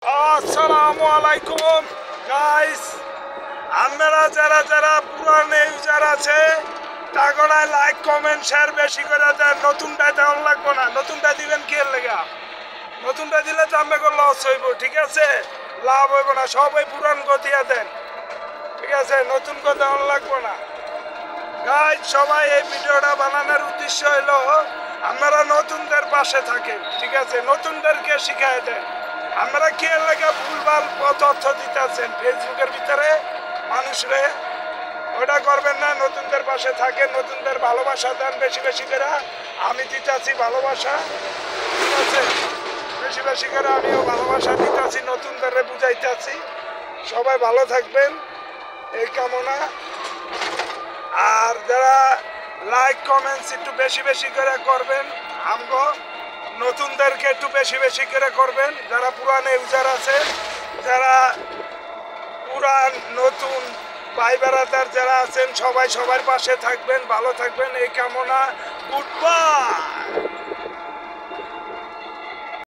আসসালামু আলাইকুম গাইস, আপনারা যারা যারা পুরান ইউজার আছে তাগড়ায় লাইক কমেন্ট শেয়ার বেশি করে দেন। নতুনটা দেওয়ান লাগবো না, নতুনটা দিবেন কি লেগা? নতুনটা দিলে তো আমাকে লস হইব, ঠিক আছে? লাভ হইব না, সব ওই পুরান গতিয়া দেন, ঠিক আছে? নতুন গো দেওয়ান লাগবো না। গাইস, সবাই এই ভিডিওটা বানানোর উদ্দেশ্য হলো আপনারা নতুনদের পাশে থাকেন, ঠিক আছে? নতুনদেরকে শিখাই দেন। আপনারা কে লেগে ভুলভাল তথ্য দিতেছেন ফেসবুকের ভিতরে মানুষরে, ওটা করবেন না। নতুনদের পাশে থাকেন, নতুনদের ভালোবাসা দেন বেশি বেশি করে। আমি দিতেছি ভালোবাসা, ঠিক আছে? বেশি বেশি করে আমিও ভালোবাসা দিতেছি, নতুনদের বুঝাইতেছি। সবাই ভালো থাকবেন এই কামনা। আর যারা লাইক কমেন্টস একটু বেশি বেশি করে করবেন, আমগো নতুনদেরকে একটু বেশি বেশি করে করবেন। যারা পুরান ইউজার আছে, যারা পুরান নতুন ভাই বেড়াদার যারা আছেন, সবাই সবার পাশে থাকবেন, ভালো থাকবেন এই কামনা। Good bye.